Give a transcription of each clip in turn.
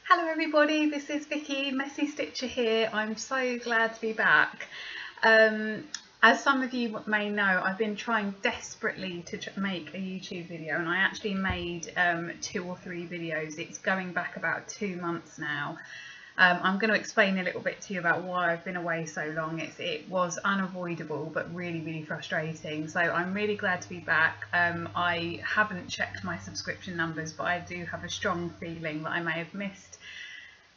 Hello everybody, this is Vicky, Messy Stitcher here. I'm so glad to be back. As some of you may know, I've been trying desperately to make a YouTube video, and I actually made 2 or 3 videos. It's going back about 2 months now. I'm going to explain a little bit to you about why I've been away so long. It was unavoidable but really frustrating, so I'm really glad to be back. I haven't checked my subscription numbers, but I do have a strong feeling that I may have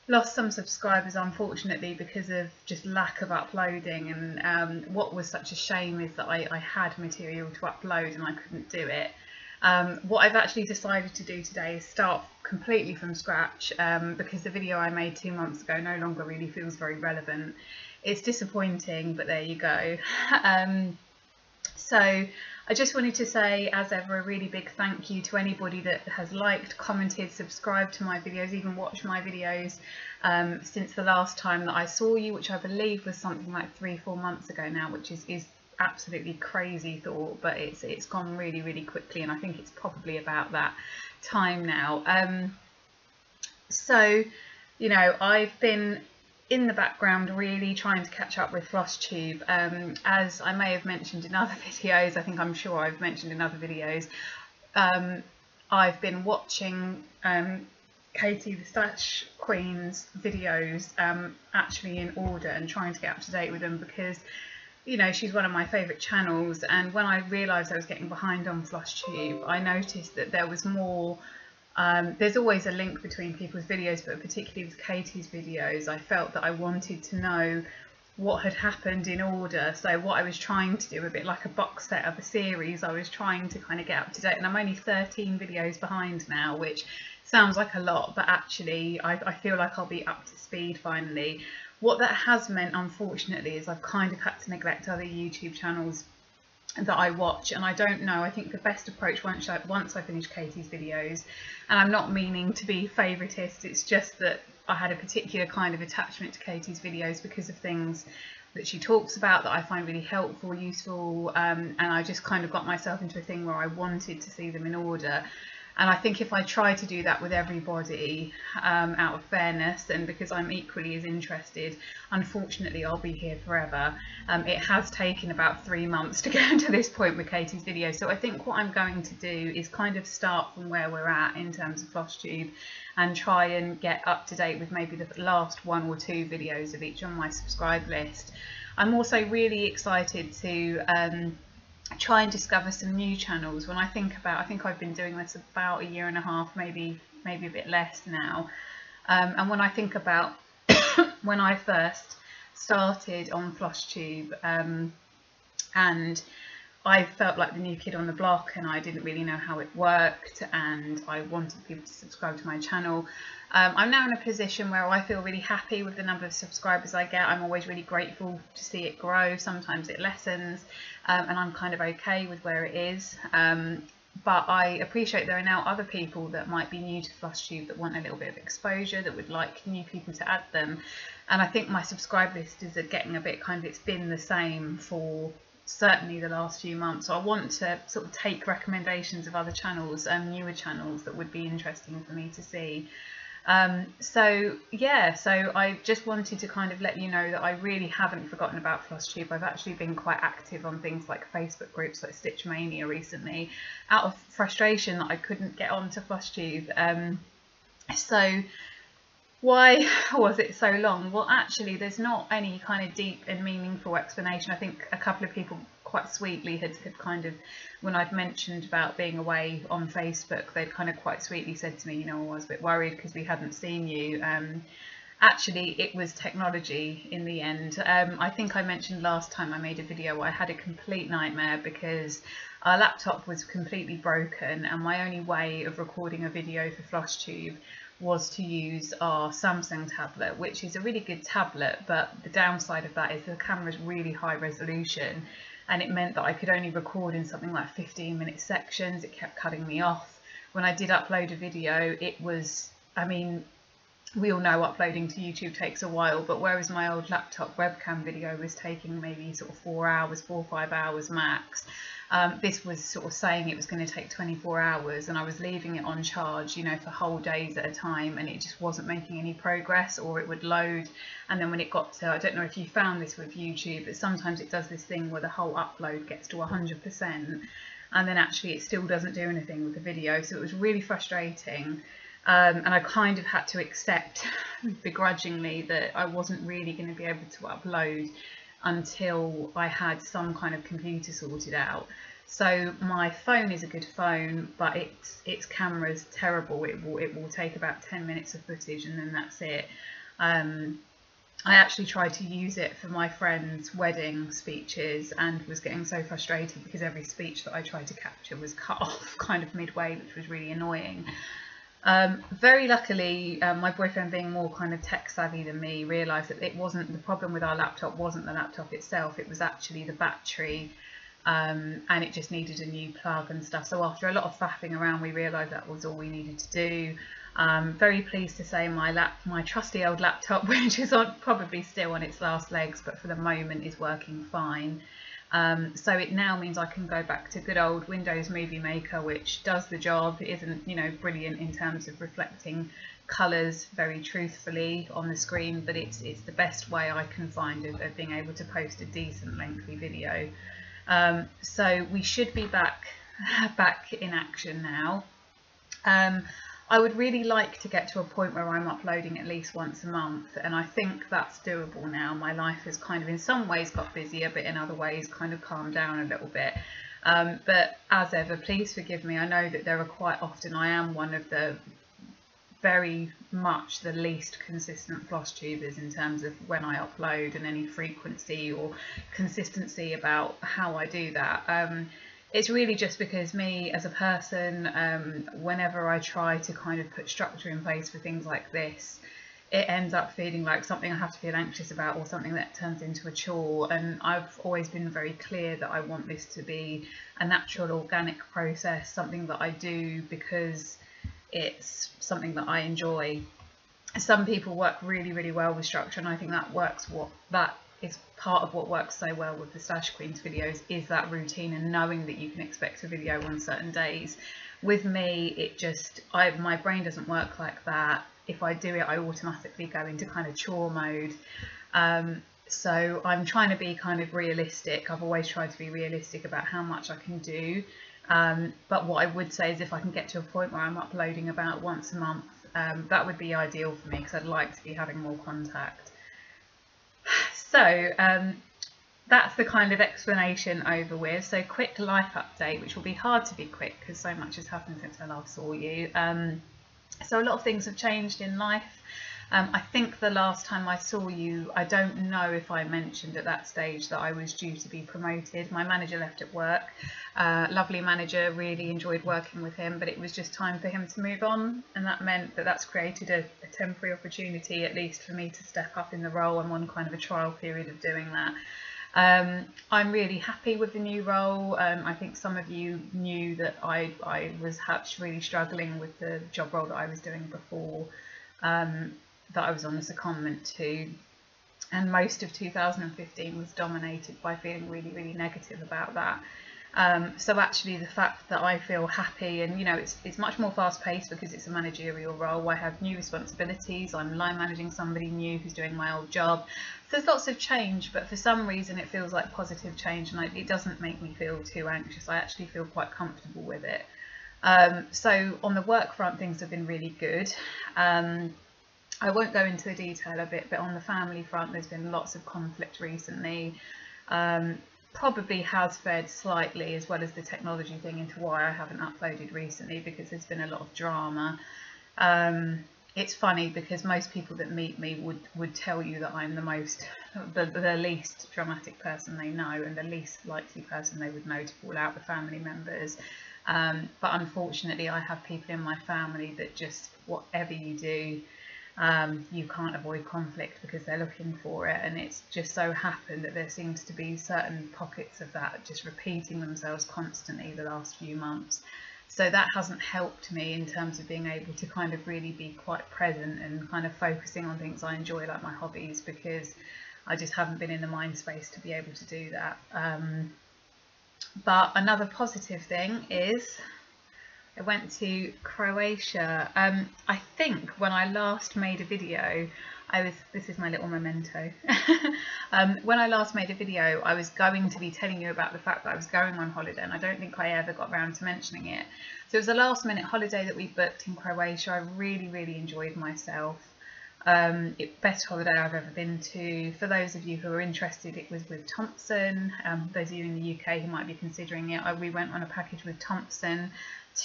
lost some subscribers, unfortunately, because of just lack of uploading. And what was such a shame is that I had material to upload and I couldn't do it. What I've actually decided to do today is start completely from scratch, because the video I made 2 months ago no longer really feels very relevant. It's disappointing, but there you go. So I just wanted to say, as ever, a really big thank you to anybody that has liked, commented, subscribed to my videos, even watched my videos since the last time that I saw you, which I believe was something like 3-4 months ago now, which is absolutely crazy thought, but it's gone really quickly, and I think it's probably about that time now. So, you know, I've been in the background really trying to catch up with Flosstube. As I may have mentioned in other videos, I'm sure I've mentioned in other videos, I've been watching Katie the Stash Queen's videos actually in order and trying to get up to date with them, because, you know, she's one of my favourite channels, and when I realised I was getting behind on Flosstube, I noticed that there was more. There's always a link between people's videos, but particularly with Katie's videos, I felt that I wanted to know what had happened in order. So what I was trying to do, a bit like a box set of a series, I was trying to kind of get up to date, and I'm only 13 videos behind now, which sounds like a lot, but actually I feel like I'll be up to speed finally. What that has meant, unfortunately, is I've kind of had to neglect other YouTube channels that I watch, and I don't know, I think the best approach once I finish Katie's videos, and I'm not meaning to be favouritist, it's just that I had a particular kind of attachment to Katie's videos because of things that she talks about that I find really helpful, useful, and I just kind of got myself into a thing where I wanted to see them in order. And I think if I try to do that with everybody, out of fairness, and because I'm equally as interested, unfortunately I'll be here forever. It has taken about 3 months to get to this point with Katie's video, so I think what I'm going to do is kind of start from where we're at in terms of Flosstube and try and get up to date with maybe the last 1 or 2 videos of each on my subscribe list. I'm also really excited to try and discover some new channels. When I think I've been doing this about 1.5 years, maybe a bit less now, and when I think about when I first started on Flosstube, and I felt like the new kid on the block, and I didn't really know how it worked, and I wanted people to subscribe to my channel. I'm now in a position where I feel really happy with the number of subscribers I get. I'm always really grateful to see it grow. Sometimes it lessens, and I'm kind of okay with where it is. But I appreciate there are now other people that might be new to Flosstube that want a little bit of exposure, that would like new people to add them. And I think my subscribe list is getting a bit it's been the same for certainly the last few months. So I want to sort of take recommendations of other channels, newer channels that would be interesting for me to see. So yeah, so I just wanted to kind of let you know that I really haven't forgotten about Flosstube. I've actually been quite active on things like Facebook groups like Stitch Mania recently, out of frustration that I couldn't get onto Flosstube. So why was it so long? Well, actually there's not any kind of deep and meaningful explanation. I think a couple of people quite sweetly had kind of, when I'd mentioned about being away on Facebook, they'd kind of quite sweetly said to me, you know, I was a bit worried because we hadn't seen you. Actually, it was technology in the end. I think I mentioned last time I made a video, I had a complete nightmare because our laptop was completely broken, and my only way of recording a video for Flosstube was to use our Samsung tablet, which is a really good tablet, but the downside of that is the camera's really high resolution, and it meant that I could only record in something like 15-minute sections. It kept cutting me off. When I did upload a video, it was, I mean, we all know uploading to YouTube takes a while, but whereas my old laptop webcam video was taking maybe sort of 4 hours, 4 or 5 hours max, this was sort of saying it was going to take 24 hours, and I was leaving it on charge, you know, for whole days at a time, and it just wasn't making any progress, or it would load, and then when it got to, I don't know if you found this with YouTube, but sometimes it does this thing where the whole upload gets to 100%, and then actually it still doesn't do anything with the video, so it was really frustrating. And I kind of had to accept begrudgingly that I wasn't really going to be able to upload until I had some kind of computer sorted out. So my phone is a good phone, but its camera's terrible. It will take about 10 minutes of footage and then that's it. I actually tried to use it for my friend's wedding speeches and was getting so frustrated because every speech that I tried to capture was cut off kind of midway, which was really annoying. Very luckily, my boyfriend, being more kind of tech savvy than me, realised that it wasn't the problem with our laptop, wasn't the laptop itself, it was actually the battery, and it just needed a new plug and stuff. So after a lot of faffing around, we realised that was all we needed to do. Very pleased to say my trusty old laptop, which is probably still on its last legs, but for the moment is working fine. So it now means I can go back to good old Windows Movie Maker, which does the job. It isn't, you know, brilliant in terms of reflecting colours very truthfully on the screen, but it's the best way I can find of being able to post a decent lengthy video. So we should be back in action now. I would really like to get to a point where I'm uploading at least once a month, and I think that's doable now. My life has kind of in some ways got busier, but in other ways kind of calmed down a little bit. But as ever, please forgive me. I know that there are quite often, I am one of the very much the least consistent Flosstubers in terms of when I upload and any frequency or consistency about how I do that. It's really just because me as a person, whenever I try to kind of put structure in place for things like this, it ends up feeling like something I have to feel anxious about or something that turns into a chore. And I've always been very clear that I want this to be a natural, organic process, something that I do because it's something that I enjoy. Some people work really, really well with structure, and I think that is part of what works so well with the Stash Queens videos, is that routine and knowing that you can expect a video on certain days. With me, it just, my brain doesn't work like that. If I do it, I automatically go into kind of chore mode. So I'm trying to be kind of realistic. I've always tried to be realistic about how much I can do. But what I would say is if I can get to a point where I'm uploading about once a month, that would be ideal for me because I'd like to be having more contact. So that's the kind of explanation over with. So quick life update, which will be hard to be quick because so much has happened since I last saw you. So a lot of things have changed in life. I think the last time I saw you, I don't know if I mentioned at that stage that I was due to be promoted. My manager left at work. Lovely manager, really enjoyed working with him, but it was just time for him to move on, and that meant that that's created a temporary opportunity, at least for me, to step up in the role. I'm on kind of a trial period of doing that. I'm really happy with the new role. I think some of you knew that I was really struggling with the job role that I was doing before, that I was on a secondment to, and most of 2015 was dominated by feeling really, really negative about that. So actually the fact that I feel happy, and you know, it's much more fast paced because it's a managerial role. I have new responsibilities. I'm line managing somebody new who's doing my old job. So there's lots of change, but for some reason it feels like positive change, and it doesn't make me feel too anxious. I actually feel quite comfortable with it. So on the work front, things have been really good. I won't go into the detail of it, but on the family front, there's been lots of conflict recently. Probably has fed slightly, as well as the technology thing, into why I haven't uploaded recently, because there's been a lot of drama. It's funny because most people that meet me would tell you that I'm the least dramatic person they know, and the least likely person they would know to fall out with family members. But unfortunately, I have people in my family that just, whatever you do, you can't avoid conflict because they're looking for it, and it's just so happened that there seems to be certain pockets of that just repeating themselves constantly the last few months. So that hasn't helped me in terms of being able to kind of really be quite present and kind of focusing on things I enjoy, like my hobbies, because I just haven't been in the mind space to be able to do that. But another positive thing is I went to Croatia. I think when I last made a video, this is my little memento. When I last made a video, I was going to be telling you about the fact that I was going on holiday, and I don't think I ever got around to mentioning it. So it was a last minute holiday that we booked in Croatia. I really enjoyed myself. Best holiday I've ever been to. For those of you who are interested, it was with Thompson. Those of you in the UK who might be considering it, we went on a package with Thompson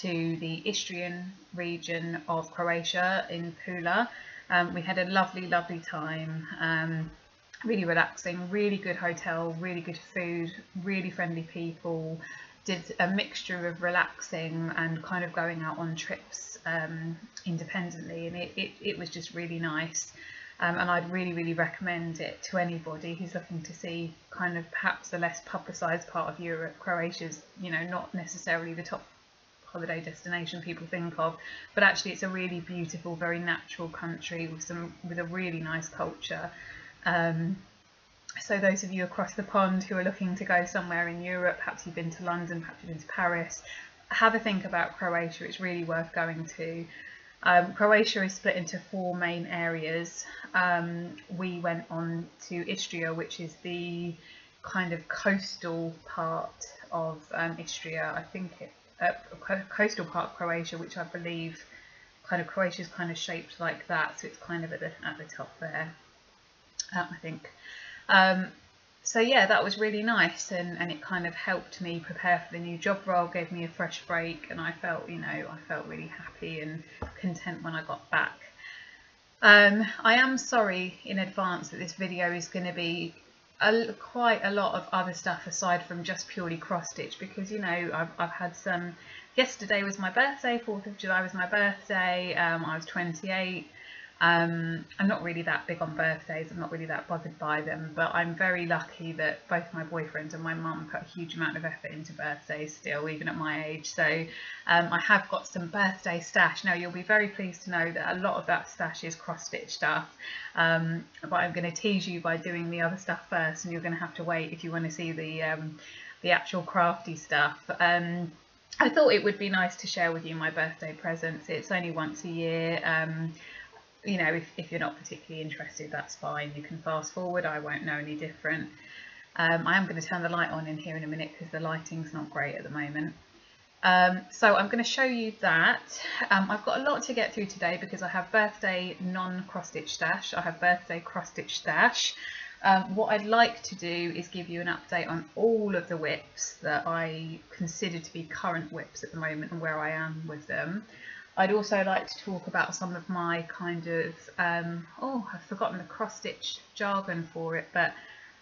to the Istrian region of Croatia in Pula. We had a lovely time, really relaxing, really good hotel, really good food, really friendly people. Did a mixture of relaxing and kind of going out on trips independently, and it was just really nice. And I'd really recommend it to anybody who's looking to see kind of perhaps the less publicised part of Europe. Croatia's, you know, not necessarily the top holiday destination people think of, but actually it's a really beautiful, very natural country with a really nice culture. So those of you across the pond who are looking to go somewhere in Europe, perhaps you've been to London, perhaps you've been to Paris, have a think about Croatia. It's really worth going to. Croatia is split into 4 main areas. We went on to Istria, which is the kind of coastal part of Istria. I think coastal part of Croatia, which I believe kind of Croatia's kind of shaped like that, so it's kind of at the top there, I think. So yeah, that was really nice, and it kind of helped me prepare for the new job role, gave me a fresh break, and I felt, you know, I felt really happy and content when I got back. I am sorry in advance that this video is going to be quite a lot of other stuff aside from just purely cross stitch, because, you know, I've had some. Yesterday was my birthday, 4th of July was my birthday. I was 28. I'm not really that big on birthdays, I'm not really that bothered by them, but I'm very lucky that both my boyfriend and my mum put a huge amount of effort into birthdays still, even at my age. So I have got some birthday stash. Now, you'll be very pleased to know that a lot of that stash is cross-stitch stuff, but I'm going to tease you by doing the other stuff first, and you're going to have to wait if you want to see the actual crafty stuff. I thought it would be nice to share with you my birthday presents. It's only once a year. You know, if you're not particularly interested, that's fine. You can fast forward. I won't know any different. I am going to turn the light on in here in a minute because the lighting's not great at the moment. So I'm going to show you that. I've got a lot to get through today because I have birthday non-cross-stitch stash. I have birthday cross-stitch stash. What I'd like to do is give you an update on all of the WIPs that I consider to be current WIPs at the moment and where I am with them. I'd also like to talk about some of my kind of, oh, I've forgotten the cross-stitch jargon for it, but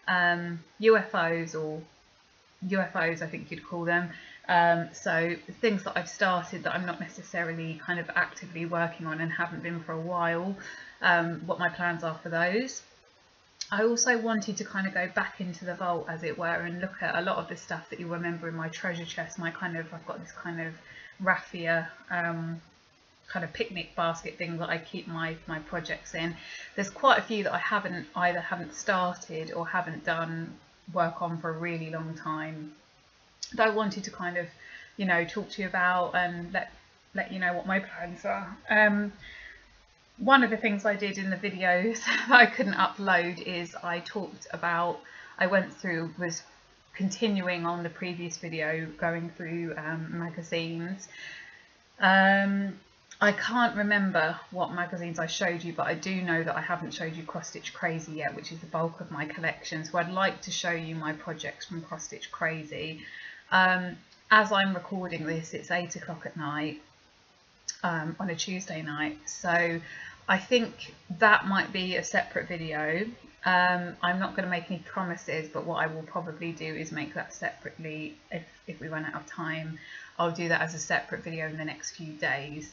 UFOs, or UFOs I think you'd call them. So things that I've started that I'm not necessarily kind of actively working on and haven't been for a while, what my plans are for those. I also wanted to kind of go back into the vault, as it were, and look at a lot of the stuff that you remember in my treasure chest. I've got this kind of raffia kind of picnic basket thing that I keep my projects in. There's quite a few that I either haven't started or haven't done work on for a really long time, that I wanted to kind of, you know, talk to you about and let you know what my plans are. One of the things I did in the videos that I couldn't upload is I was continuing on the previous video, going through magazines. I can't remember what magazines I showed you, but I do know that I haven't showed you Cross Stitch Crazy yet, which is the bulk of my collection. So I'd like to show you my projects from Cross Stitch Crazy. As I'm recording this, it's 8 o'clock at night on a Tuesday night. So I think that might be a separate video. I'm not going to make any promises, but what I will probably do is make that separately. If we run out of time, I'll do that as a separate video in the next few days.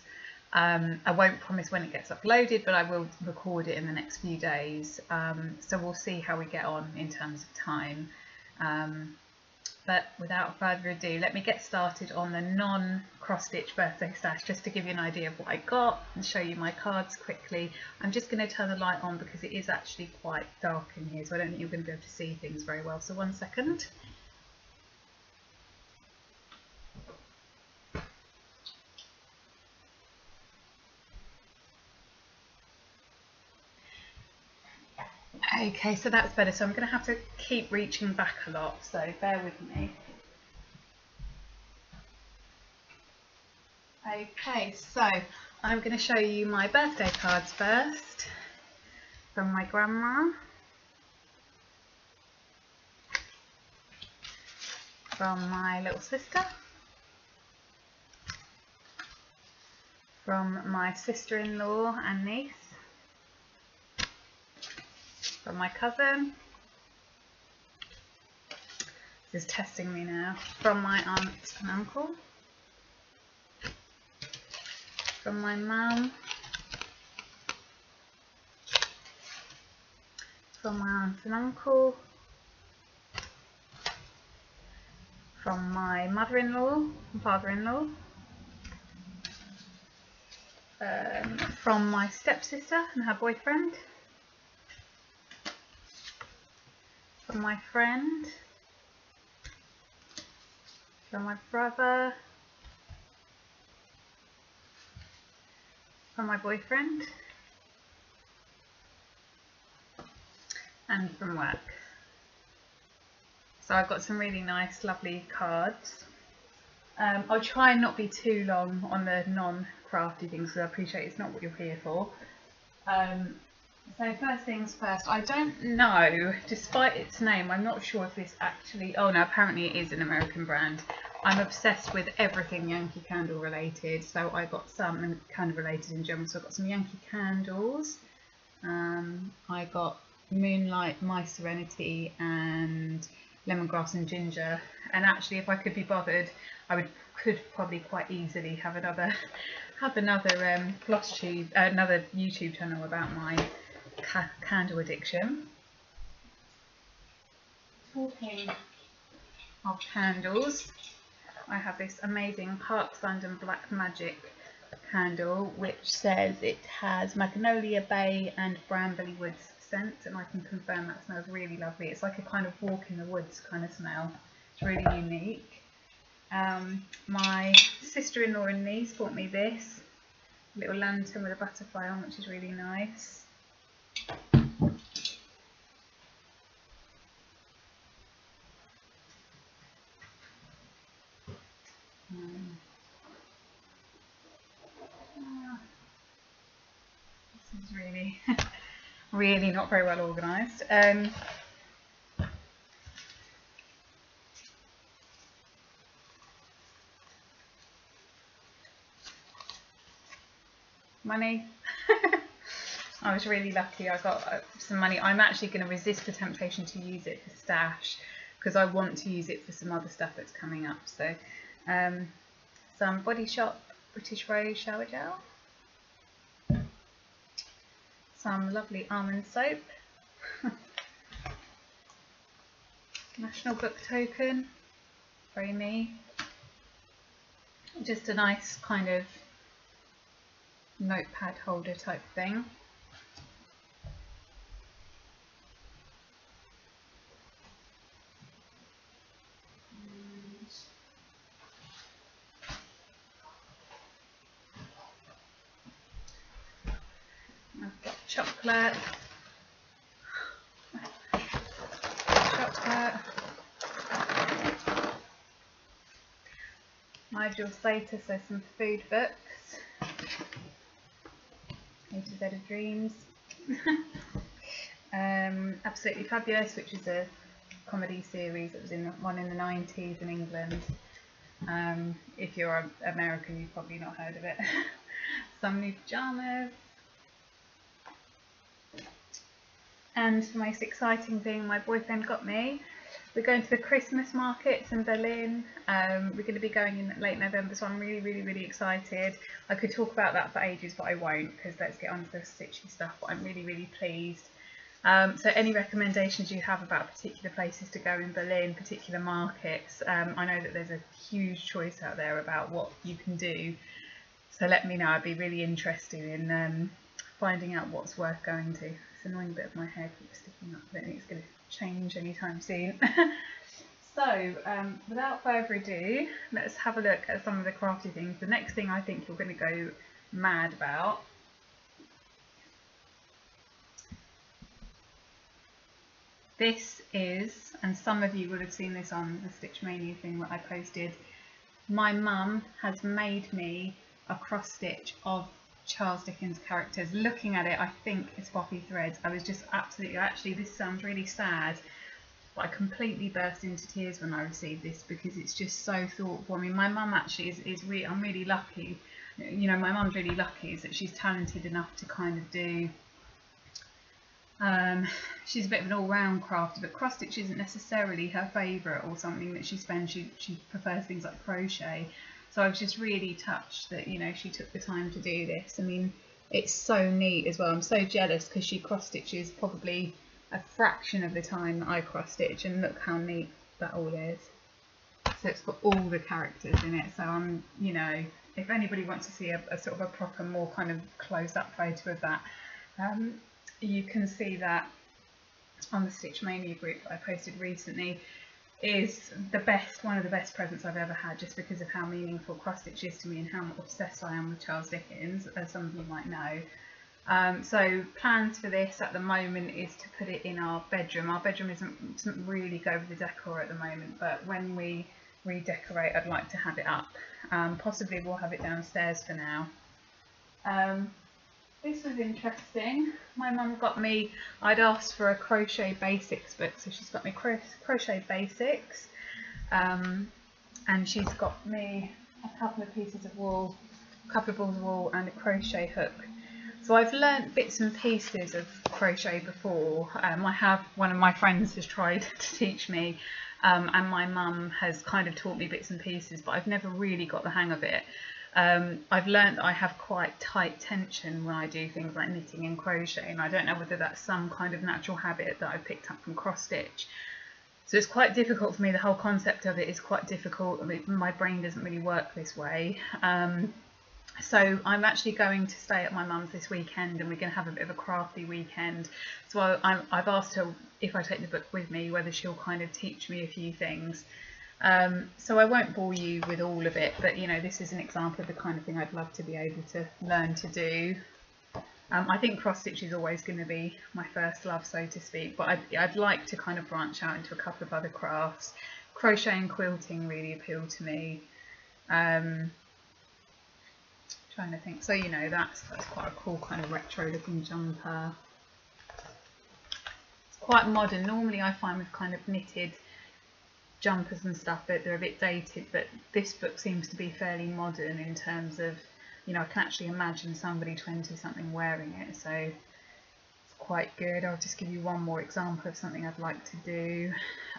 I won't promise when it gets uploaded, but I will record it in the next few days. So we'll see how we get on in terms of time. But without further ado, let me get started on the non-cross-stitch birthday stash, just to give you an idea of what I got and show you my cards quickly. I'm just going to turn the light on because it is actually quite dark in here, so I don't think you're going to be able to see things very well. So 1 second. Okay, so that's better. So I'm going to have to keep reaching back a lot, so bear with me. Okay, so I'm going to show you my birthday cards first, from my grandma, from my little sister, from my sister-in-law and niece, from my cousin, this is testing me now, from my aunt and uncle, from my mum, from my aunt and uncle, from my mother-in-law and father-in-law, from my stepsister and her boyfriend, from my friend, from my brother, from my boyfriend, and from work. So I've got some really nice, lovely cards. I'll try and not be too long on the non-crafty things because I appreciate it's not what you're here for. So first things first, I don't know, despite its name, I'm not sure if this actually, oh no, apparently it is an American brand. I'm obsessed with everything Yankee Candle related, so I got some kind of related in general. So I got some Yankee candles, I got Moonlight, My Serenity and Lemongrass and Ginger, and actually if I could be bothered I could probably quite easily have another Flosstube, another YouTube channel about my candle addiction. Talking of candles, I have this amazing Parks London Black Magic candle which says it has Magnolia Bay and Brambley Woods scent, and I can confirm that smells really lovely. It's like a kind of walk in the woods kind of smell. It's really unique. My sister-in-law and niece bought me this little lantern with a butterfly on, which is really nice. This is really really not very well organised. Money. I was really lucky. I got some money. I'm actually going to resist the temptation to use it for stash because I want to use it for some other stuff that's coming up. So some Body Shop British Rose shower gel, some lovely almond soap, National Book token, very me, just a nice kind of notepad holder type thing. I've got chocolate, Nigel Slater, so some food books, A to Z of Dreams, Absolutely Fabulous, which is a comedy series that was in the 90s in England. If you're American, you've probably not heard of it. Some new pyjamas. And the most exciting thing my boyfriend got me, we're going to the Christmas markets in Berlin. We're going to be going in late November, so I'm really excited. I could talk about that for ages, but I won't, because let's get on to the stitchy stuff. But I'm really pleased. So any recommendations you have about particular places to go in Berlin, particular markets, I know that there's a huge choice out there about what you can do, so let me know. I'd be really interested in finding out what's worth going to. It's annoying, a bit of my hair keeps sticking up. I don't think it's going to change anytime soon. So without further ado, let's have a look at some of the crafty things. The next thing I think you're going to go mad about this is, and some of you would have seen this on the Stitch Mania thing that I posted, my mum has made me a cross stitch of Charles Dickens characters. Looking at it, I think it's Poppy Threads. I was just absolutely, actually this sounds really sad, but I completely burst into tears when I received this because it's just so thoughtful. I mean, my mum actually I'm really lucky, you know, my mum's really lucky is that she's talented enough to kind of do, she's a bit of an all-round crafter, but cross stitch isn't necessarily her favourite or something that she spends. She prefers things like crochet. So I was just really touched that, you know, she took the time to do this. I mean, it's so neat as well. I'm so jealous because she cross stitches probably a fraction of the time that I cross stitch, and look how neat that all is. So it's got all the characters in it. So I'm, you know, if anybody wants to see a sort of a proper, more kind of close-up photo of that, you can see that on the Stitch Mania group that I posted recently. Is the best, one of the best presents I've ever had, just because of how meaningful cross stitch is to me and how obsessed I am with Charles Dickens, as some of you might know. So plans for this at the moment is to put it in our bedroom. Our bedroom doesn't really go with the decor at the moment, but when we redecorate I'd like to have it up. Possibly we'll have it downstairs for now. This was interesting. My mum got me, I'd asked for a crochet basics book, so she's got me crochet basics, and she's got me a couple of pieces of wool, a couple of balls of wool and a crochet hook. So I've learnt bits and pieces of crochet before. I have, one of my friends has tried to teach me, and my mum has kind of taught me bits and pieces, but I've never really got the hang of it. I've learnt that I have quite tight tension when I do things like knitting and crochet, and I don't know whether that's some kind of natural habit that I picked up from cross stitch. So it's quite difficult for me. The whole concept of it is quite difficult. I mean, my brain doesn't really work this way. So I'm actually going to stay at my mum's this weekend, and we're going to have a bit of a crafty weekend. So I've asked her if I take the book with me, whether she'll kind of teach me a few things. So I won't bore you with all of it, but you know, this is an example of the kind of thing I'd love to be able to learn to do. I think cross stitch is always going to be my first love, so to speak, but I'd like to kind of branch out into a couple of other crafts. Crochet and quilting really appeal to me. Trying to think, so you know, that's quite a cool kind of retro looking jumper. It's quite modern. Normally I find with kind of knitted jumpers and stuff that they're a bit dated, but this book seems to be fairly modern in terms of, you know, I can actually imagine somebody 20 something wearing it, so it's quite good. I'll just give you one more example of something I'd like to do.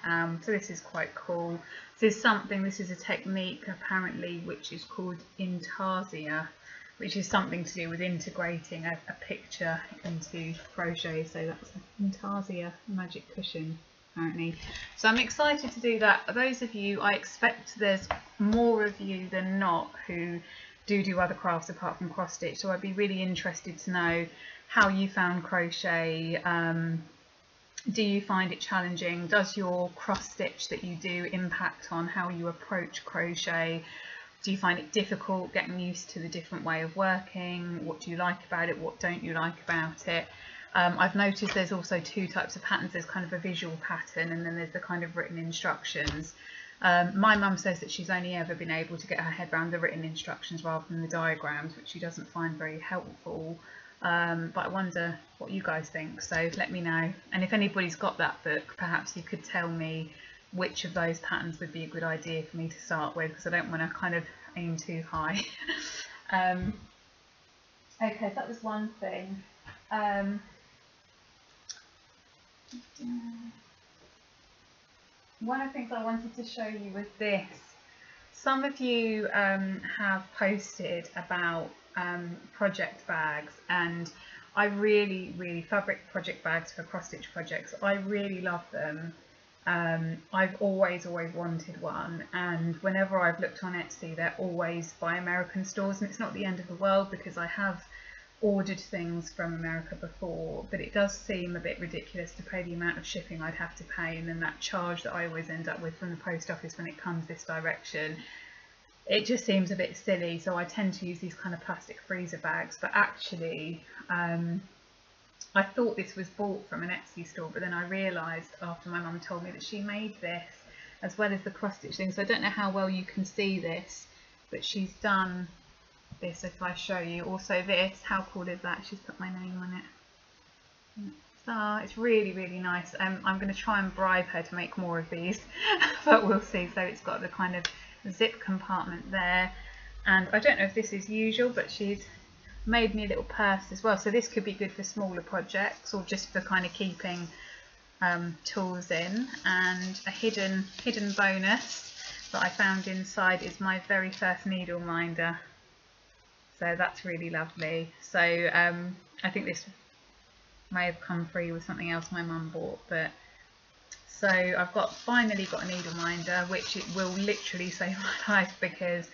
So this is quite cool. This is a technique apparently which is called intarsia, which is something to do with integrating a picture into crochet. So that's intarsia magic cushion apparently. So I'm excited to do that. Those of you, I expect there's more of you than not who do other crafts apart from cross stitch, so I'd be really interested to know how you found crochet. Do you find it challenging? Does your cross stitch that you do impact on how you approach crochet? Do you find it difficult getting used to the different way of working? What do you like about it? What don't you like about it? I've noticed there's also two types of patterns. There's kind of a visual pattern, and then there's the kind of written instructions. My mum says that she's only ever been able to get her head around the written instructions rather than the diagrams, which she doesn't find very helpful. But I wonder what you guys think, so let me know. And if anybody's got that book, perhaps you could tell me which of those patterns would be a good idea for me to start with, because I don't want to kind of aim too high. Okay, so that was one thing. One of the things I wanted to show you was this. Some of you have posted about project bags, and I really fabric project bags for cross stitch projects. I really love them. I've always wanted one, and whenever I've looked on Etsy, they're always by American stores, and it's not the end of the world because I have ordered things from America before, but it does seem a bit ridiculous to pay the amount of shipping I'd have to pay, and then that charge that I always end up with from the post office when it comes this direction. It just seems a bit silly, so I tend to use these kind of plastic freezer bags. But actually, I thought this was bought from an Etsy store, but then I realised after my mum told me that she made this as well as the cross stitch thing. So I don't know how well you can see this, but she's done this. If I show you, also this, how cool is that? She's put my name on it. So it's really nice. I'm going to try and bribe her to make more of these, but we'll see. So it's got the kind of zip compartment there, and I don't know if this is usual, but she's made me a little purse as well, so this could be good for smaller projects or just for kind of keeping tools in. And a hidden bonus that I found inside is my very first needle minder, so that's really lovely. So I think this may have come free with something else my mum bought, but so I've finally got a needle minder, which it will literally save my life, because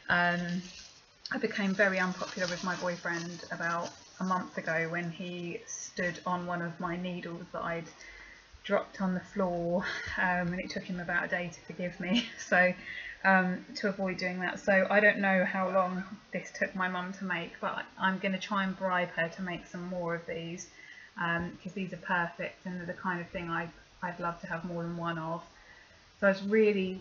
I became very unpopular with my boyfriend about a month ago when he stood on one of my needles that I'd dropped on the floor, and it took him about a day to forgive me. So to avoid doing that, so I don't know how long this took my mum to make, but I'm going to try and bribe her to make some more of these, because these are perfect and they're the kind of thing I'd love to have more than one of. So I was really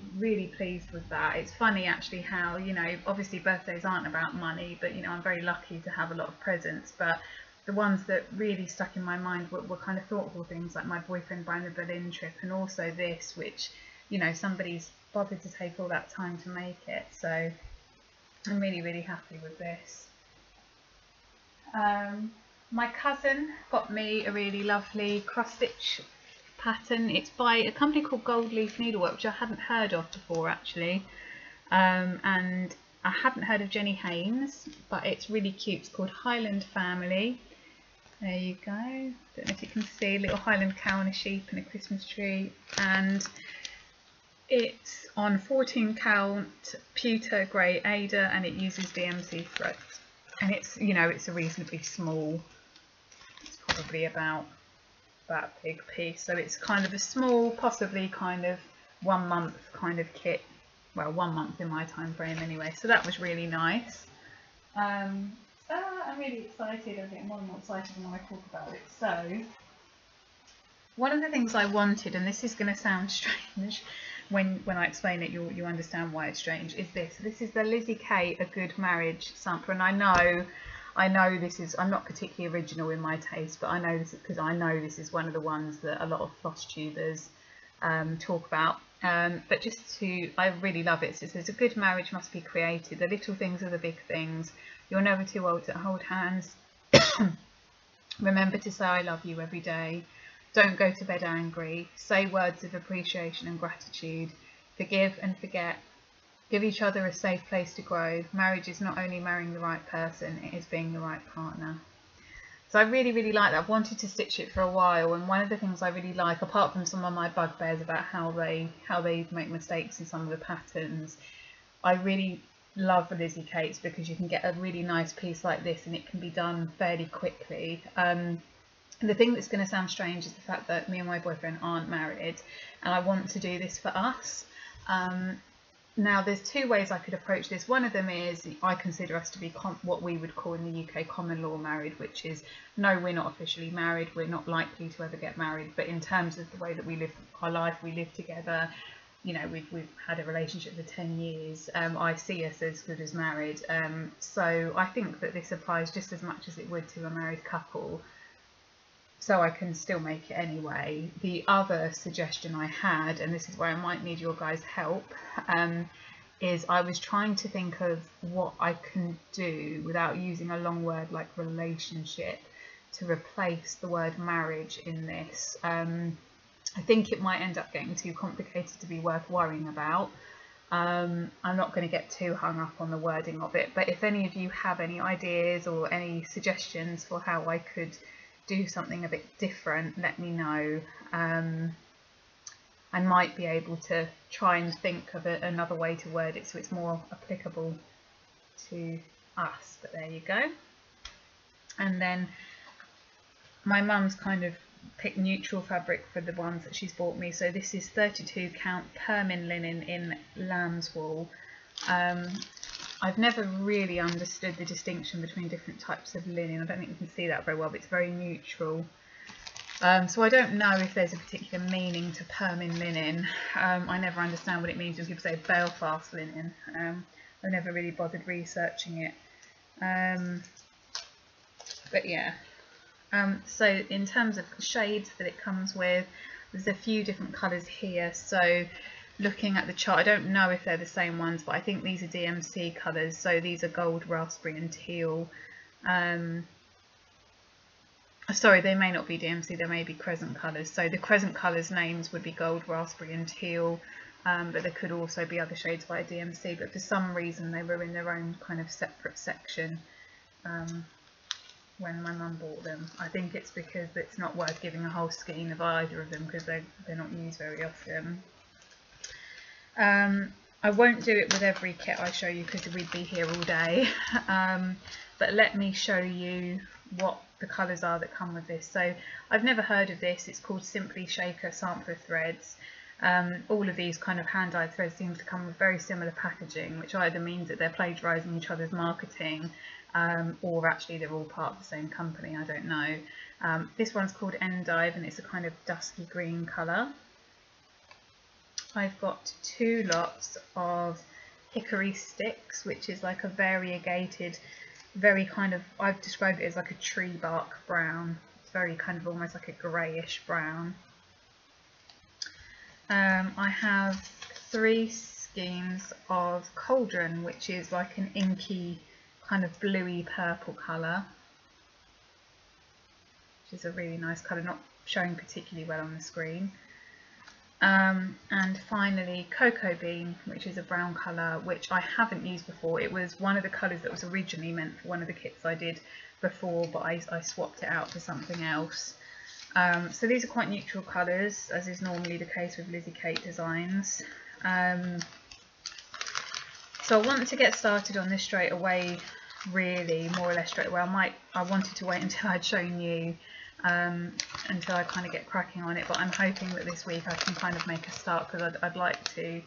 pleased with that. It's funny actually how, you know, obviously birthdays aren't about money, but you know, I'm very lucky to have a lot of presents, but the ones that really stuck in my mind were kind of thoughtful things, like my boyfriend buying the Berlin trip, and also this, which, you know, somebody's bothered to take all that time to make it. So I'm really happy with this. My cousin got me a really lovely cross stitch pattern. It's by a company called Gold Leaf Needlework, which I hadn't heard of before actually, and I hadn't heard of Jenny Haynes, but it's really cute. It's called Highland Family. There you go. Don't know if you can see a little Highland cow and a sheep and a Christmas tree, and it's on 14 count pewter grey Ada, and it uses DMC threads, and it's, you know, it's a reasonably small, it's probably about that big piece, so it's kind of a small, possibly kind of 1 month kind of kit, well, 1 month in my time frame anyway, so that was really nice. I'm really excited. I'm getting more and more excited when I talk about it. So one of the things I wanted, and this is going to sound strange when I explain it, you'll understand why it's strange, is this. This is the Lizzie Kay A Good Marriage sampler, and I know this is, I'm not particularly original in my taste, but I know this because I know this is one of the ones that a lot of Flosstubers talk about. But just to, I really love it. So it says, a good marriage must be created. The little things are the big things. You're never too old to hold hands. Remember to say I love you every day. Don't go to bed angry. Say words of appreciation and gratitude. Forgive and forget. Give each other a safe place to grow. Marriage is not only marrying the right person, it is being the right partner. So I really like that. I've wanted to stitch it for a while, and one of the things I really like, apart from some of my bugbears about how they make mistakes in some of the patterns, I really love the Lizzie Kates because you can get a really nice piece like this and it can be done fairly quickly. The thing that's going to sound strange is the fact that me and my boyfriend aren't married, and I want to do this for us. Now there's two ways I could approach this. One of them is I consider us to be what we would call in the UK common law married, which is no, we're not officially married, we're not likely to ever get married, but in terms of the way that we live our life, we live together, you know, we've had a relationship for 10 years, I see us as good as married, so I think that this applies just as much as it would to a married couple, so I can still make it anyway. The other suggestion I had, and this is where I might need your guys' help, is I was trying to think of what I can do without using a long word like relationship to replace the word marriage in this. I think it might end up getting too complicated to be worth worrying about. I'm not going to get too hung up on the wording of it, but if any of you have any ideas or any suggestions for how I could do something a bit different, let me know. I might be able to try and think of another way to word it so it's more applicable to us, but there you go. And then my mum's kind of picked neutral fabric for the ones that she's bought me. So this is 32 count Permin linen in lamb's wool. I've never really understood the distinction between different types of linen. I don't think you can see that very well, but it's very neutral. So I don't know if there's a particular meaning to Permin linen. I never understand what it means when people say Belfast linen. I've never really bothered researching it. But yeah. So in terms of shades that it comes with, there's a few different colours here. So looking at the chart, I don't know if they're the same ones, but I think these are DMC colours. So these are gold, raspberry and teal. Sorry, they may not be DMC, they may be crescent colours. So the crescent colours names would be gold, raspberry and teal, but there could also be other shades by DMC, but for some reason they were in their own kind of separate section when my mum bought them. I think it's because it's not worth giving a whole skein of either of them because they're not used very often. I won't do it with every kit I show you because we'd be here all day, but let me show you what the colours are that come with this. So I've never heard of this. It's called Simply Shaker Sampler Threads. All of these kind of hand-dyed threads seem to come with very similar packaging, which either means that they're plagiarising each other's marketing, or actually they're all part of the same company, I don't know. This one's called Endive and it's a kind of dusky green colour. I've got 2 lots of Hickory Sticks, which is like a variegated, very kind of, I've described it as like a tree bark brown. It's very kind of almost like a greyish brown. I have 3 skeins of Cauldron, which is like an inky kind of bluey purple colour, which is a really nice colour, not showing particularly well on the screen. And finally Cocoa Bean, which is a brown colour, which I haven't used before. It was one of the colours that was originally meant for one of the kits I did before, but I swapped it out for something else. So these are quite neutral colours, as is normally the case with Lizzie Kate designs. So I want to get started on this straight away, really, more or less straight away. I wanted to wait until I'd shown you, until I kind of get cracking on it, but I'm hoping that this week I can kind of make a start because I'd like to,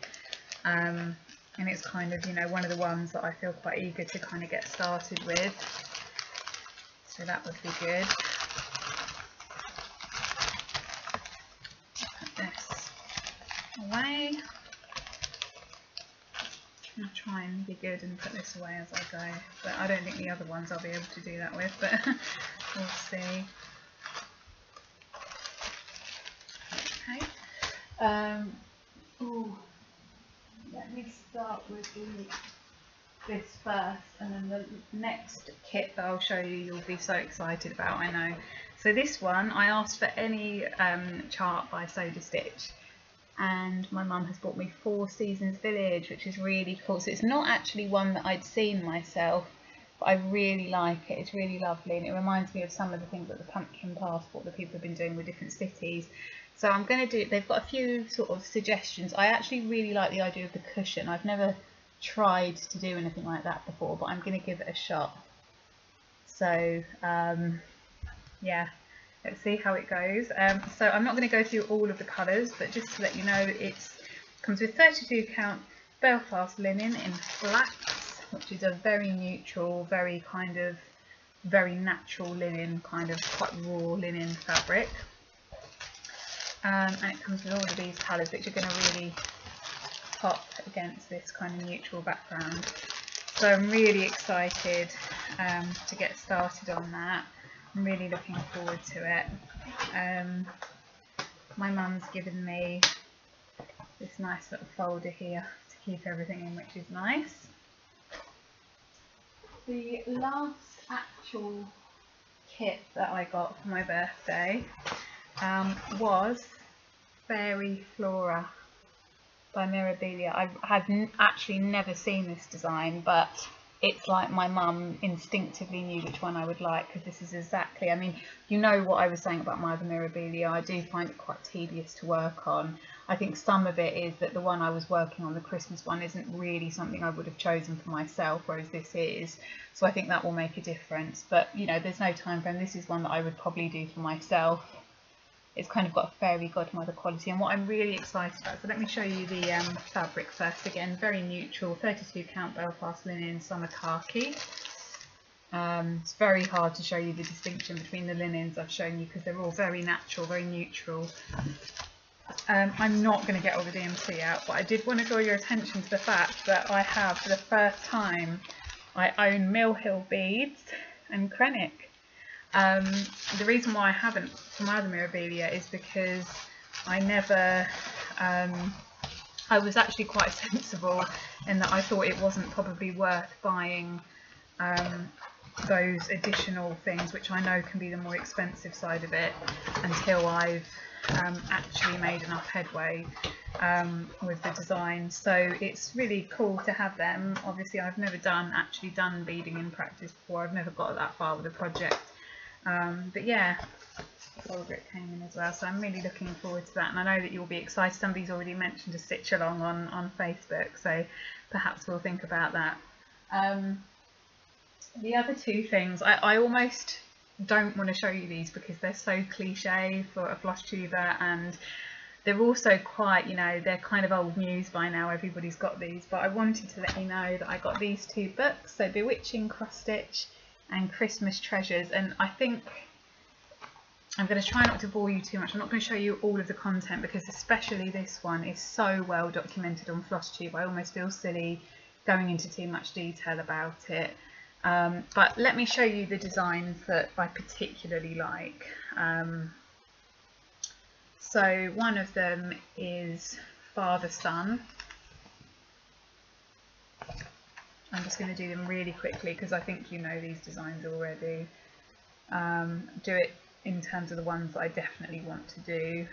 and it's kind of, you know, one of the ones that I feel quite eager to kind of get started with, so that would be good. Put this away. I'll try and be good and put this away as I go, but I don't think the other ones I'll be able to do that with, but we'll see. Okay. Ooh, let me start with this first, and then the next kit that I'll show you, you'll be so excited about, I know. So this one, I asked for any chart by Soda Stitch, and my mum has bought me 4 Seasons Village, which is really cool. So it's not actually one that I'd seen myself, but I really like it. It's really lovely, and it reminds me of some of the things like the pumpkin passport that people have been doing with different cities. So I'm going to do, they've got a few sort of suggestions. I actually really like the idea of the cushion. I've never tried to do anything like that before, but I'm going to give it a shot. So yeah, let's see how it goes. So I'm not going to go through all of the colours, but just to let you know, it comes with 32 count Belfast linen in flax, which is a very neutral, very kind of, very natural linen, kind of quite raw linen fabric. And it comes with all of these colours, which are going to really pop against this kind of neutral background. So I'm really excited to get started on that. I'm really looking forward to it. My mum's given me this nice little folder here to keep everything in, which is nice. The last actual kit that I got for my birthday was Fairy Flora. by Mirabilia. I had actually never seen this design, but it's like my mum instinctively knew which one I would like, because this is exactly, I mean, you know what I was saying about my other Mirabilia, I do find it quite tedious to work on. I think some of it is that the one I was working on, the Christmas one, isn't really something I would have chosen for myself, whereas this is. So I think that will make a difference. But, you know, there's no time frame. This is one that I would probably do for myself. It's kind of got a fairy godmother quality, and what I'm really excited about, so let me show you the fabric first. Again, very neutral, 32 count Belfast linen, summer khaki. It's very hard to show you the distinction between the linens I've shown you, because they're all very natural, very neutral. I'm not going to get all the DMC out, but I did want to draw your attention to the fact that I have, for the first time, I own Mill Hill beads and Krennic. The reason why I haven't for my other Mirabilia is because I never, I was actually quite sensible in that I thought it wasn't probably worth buying those additional things, which I know can be the more expensive side of it, until I've actually made enough headway with the design. So it's really cool to have them. Obviously I've never actually done beading in practice before, I've never got that far with the project. But yeah, Grit came in as well, so I'm really looking forward to that, and I know that you'll be excited. Somebody's already mentioned a stitch along on Facebook, so perhaps we'll think about that. The other two things, I almost don't want to show you these because they're so cliche for a Flosstuber, and they're also quite, you know, they're kind of old news by now, everybody's got these, but I wanted to let you know that I got these two books, so Bewitching Cross Stitch and Christmas Treasures, and I think I'm going to try not to bore you too much. I'm not going to show you all of the content because especially this one is so well documented on Flosstube. I almost feel silly going into too much detail about it, but let me show you the designs that I particularly like. So one of them is Father Son. I'm just going to do them really quickly because I think you know these designs already. Do it in terms of the ones that I definitely want to do.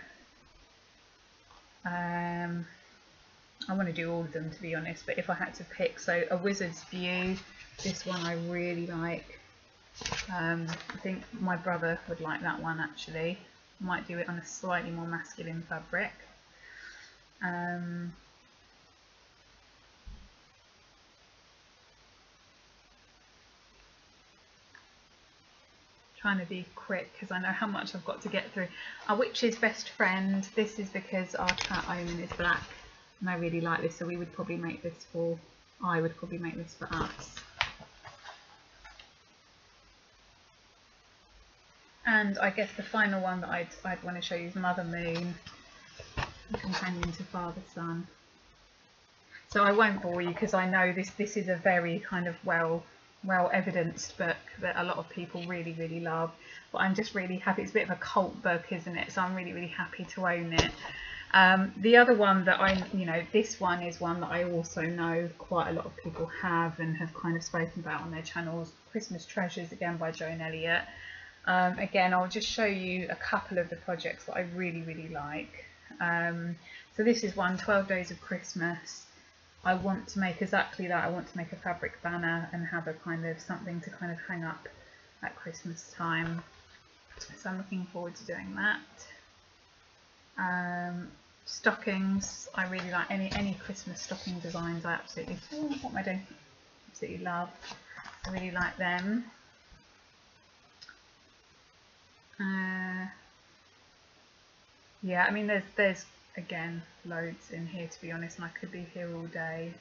I want to do all of them, to be honest, but if I had to pick, so A Wizard's View, this one I really like. I think my brother would like that one actually. I might do it on a slightly more masculine fabric. Trying to be quick because I know how much I've got to get through. A Witch's Best Friend, this is because our cat Omen is black and I really like this, so we would probably make this for, I would probably make this for us. And I guess the final one that I'd want to show you is Mother Moon, a companion to Father Son. So I won't bore you because I know this is a very kind of well evidenced book that a lot of people really love, but I'm just really happy. It's a bit of a cult book, isn't it? So I'm really happy to own it. The other one that this one is one that I also know quite a lot of people have and have kind of spoken about on their channels. Christmas Treasures, again by Joan Elliott. Again, I'll just show you a couple of the projects that I really like. So this is one, 12 Days of Christmas. I want to make exactly that. I want to make a fabric banner and have a kind of something to kind of hang up at Christmas time. So I'm looking forward to doing that. Stockings, I really like any Christmas stocking designs. I absolutely, what am I doing? Absolutely love. I really like them. Yeah, I mean there's again loads in here, to be honest, and I could be here all day.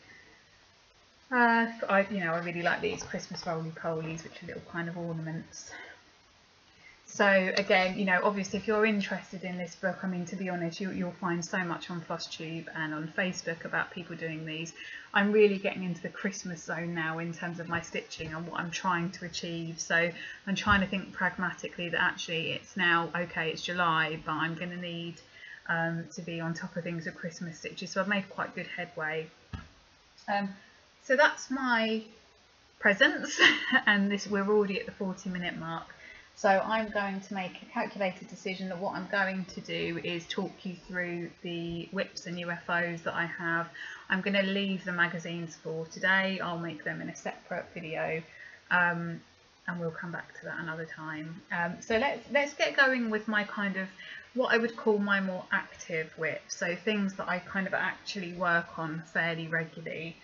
I really like these Christmas roly-polies, which are little kind of ornaments. So again, obviously if you're interested in this book, I mean, to be honest, you'll find so much on Flosstube and on Facebook about people doing these. I'm really getting into the Christmas zone now in terms of my stitching and what I'm trying to achieve. So I'm trying to think pragmatically that actually it's now, okay, it's July, but I'm going to need to be on top of things with Christmas stitches. So I've made quite good headway. So that's my presents, and we're already at the 40-minute mark. So I'm going to make a calculated decision that what I'm going to do is talk you through the WIPs and UFOs that I have. I'm going to leave the magazines for today. I'll make them in a separate video, and we'll come back to that another time. So let's get going with my kind of what I would call my more active WIPs, so things that I kind of actually work on fairly regularly.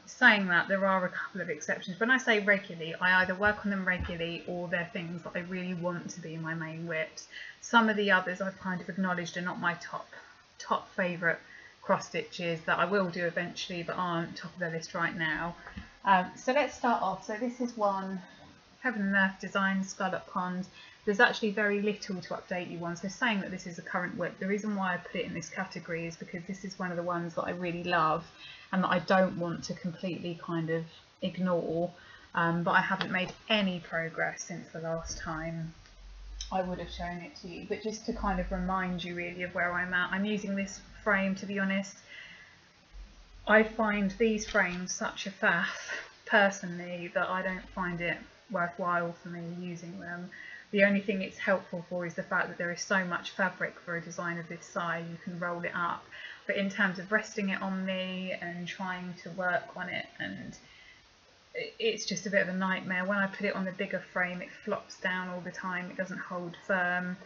Saying that, there are a couple of exceptions. When I say regularly, I either work on them regularly or they're things that I really want to be my main WIPs. Some of the others I've kind of acknowledged are not my top favourite cross stitches that I will do eventually but aren't top of the list right now. So let's start off. So this is one Heaven and Earth design, Scarlet Pond. There's actually very little to update you on, so saying that this is a current WIP, the reason why I put it in this category is because this is one of the ones that I really love and that I don't want to completely kind of ignore, but I haven't made any progress since the last time I would have shown it to you. But just to kind of remind you really of where I'm at, I'm using this frame, to be honest. I find these frames such a faff personally that I don't find it worthwhile for me using them. The only thing it's helpful for is the fact that there is so much fabric for a design of this size, you can roll it up. But in terms of resting it on me and trying to work on it, and it's just a bit of a nightmare. When I put it on the bigger frame, it flops down all the time, it doesn't hold firm.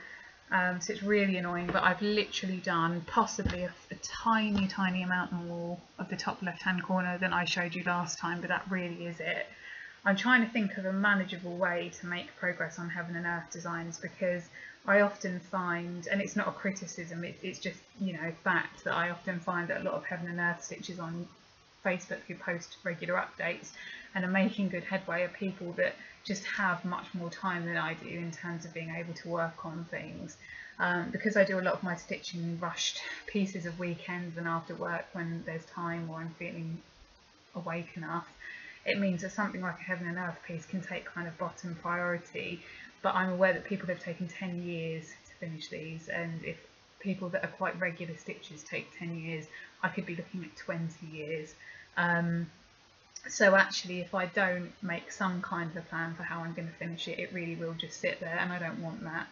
So it's really annoying, but I've literally done possibly a tiny amount more of the top left hand corner than I showed you last time, but that really is it. I'm trying to think of a manageable way to make progress on Heaven and Earth designs, because I often find, and it's not a criticism, it's just, you know, fact, that I often find that a lot of Heaven and Earth stitches on Facebook who post regular updates and are making good headway are people that just have much more time than I do in terms of being able to work on things. Because I do a lot of my stitching in rushed pieces of weekends and after work when there's time or I'm feeling awake enough, it means that something like a Heaven and Earth piece can take kind of bottom priority. But I'm aware that people have taken 10 years to finish these, and if people that are quite regular stitches take 10 years, I could be looking at 20 years. So actually, if I don't make some kind of a plan for how I'm going to finish it, it really will just sit there, and I don't want that.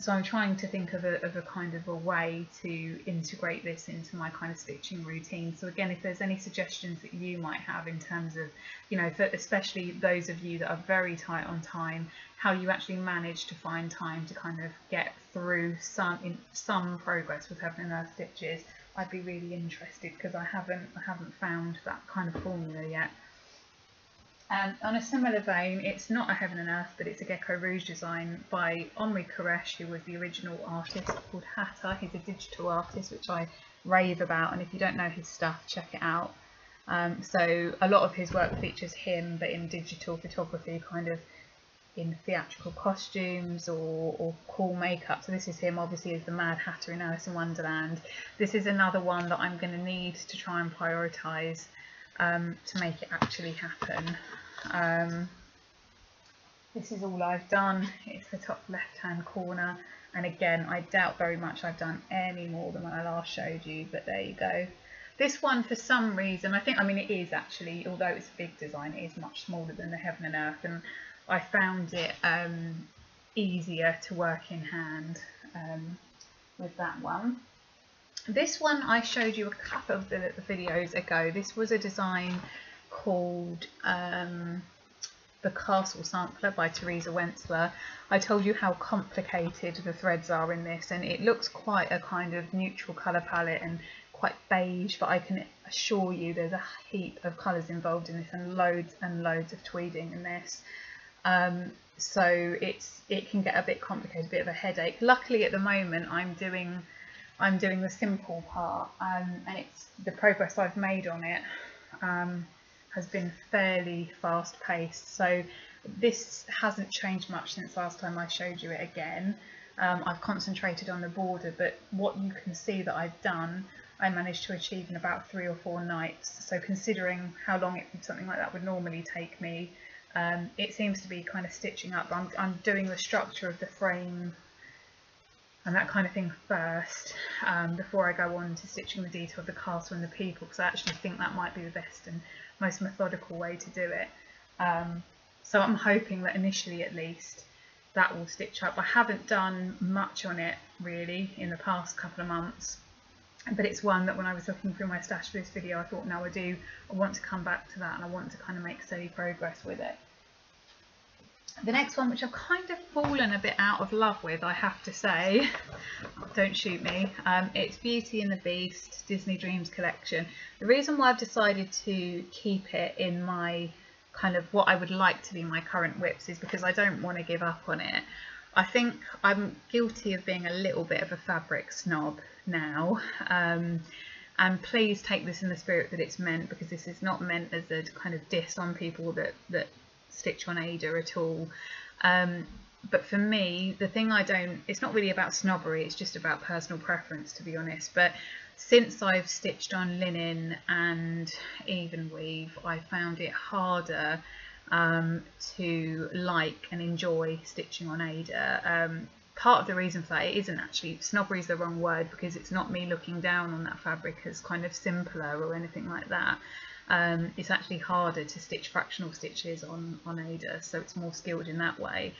So I'm trying to think of a kind of a way to integrate this into my kind of stitching routine. So again, if there's any suggestions that you might have in terms of, you know, for especially those of you that are very tight on time, how you actually manage to find time to kind of get through some progress with Heaven and Earth stitches, I'd be really interested, because I haven't found that kind of formula yet. On a similar vein, it's not a Heaven and Earth, but it's a Gecko Rouge design by Omri Koresh, who was the original artist, called Hatter. He's a digital artist, which I rave about, and if you don't know his stuff, check it out. So a lot of his work features him, but in digital photography, kind of in theatrical costumes or cool makeup. So this is him, obviously, as the Mad Hatter in Alice in Wonderland. This is another one that I'm going to need to try and prioritise to make it actually happen. This is all I've done. It's the top left hand corner, and again, I doubt very much I've done any more than when I last showed you, but there you go. This one, for some reason, I mean it is actually, although it's a big design, it is much smaller than the Heaven and Earth, and I found it easier to work in hand with that one. This one I showed you a couple of the videos ago. This was a design called The Castle Sampler by Teresa Wentzler. I told you how complicated the threads are in this, and it looks quite a kind of neutral colour palette and quite beige, but I can assure you there's a heap of colours involved in this, and loads of tweeding in this. So it can get a bit complicated, a bit of a headache. Luckily at the moment I'm doing the simple part, and it's the progress I've made on it has been fairly fast paced. So this hasn't changed much since last time I showed you it again. I've concentrated on the border, but what you can see that I've done, I managed to achieve in about 3 or 4 nights. So considering how long something like that would normally take me, it seems to be kind of stitching up. I'm doing the structure of the frame and that kind of thing first, before I go on to stitching the detail of the castle and the people, because I actually think that might be the best and most methodical way to do it. So I'm hoping that initially, at least, that will stitch up. I haven't done much on it really in the past couple of months, but it's one that when I was looking through my stash for this video, I thought, no, I want to come back to that, and I want to kind of make steady progress with it. The next one, which I've kind of fallen a bit out of love with, I have to say, don't shoot me, it's Beauty and the Beast Disney Dreams collection. The reason why I've decided to keep it in my kind of what I would like to be my current WIPs is because I don't want to give up on it. I think I'm guilty of being a little bit of a fabric snob now, and please take this in the spirit that it's meant, because this is not meant as a kind of diss on people that stitch on Aida at all. But for me, the thing it's not really about snobbery, it's just about personal preference, to be honest. But since I've stitched on linen and even weave, I found it harder to like and enjoy stitching on Aida. Part of the reason for that, it isn't actually, snobbery is the wrong word, because it's not me looking down on that fabric as kind of simpler or anything like that. It's actually harder to stitch fractional stitches on Aida, so it's more skilled in that way.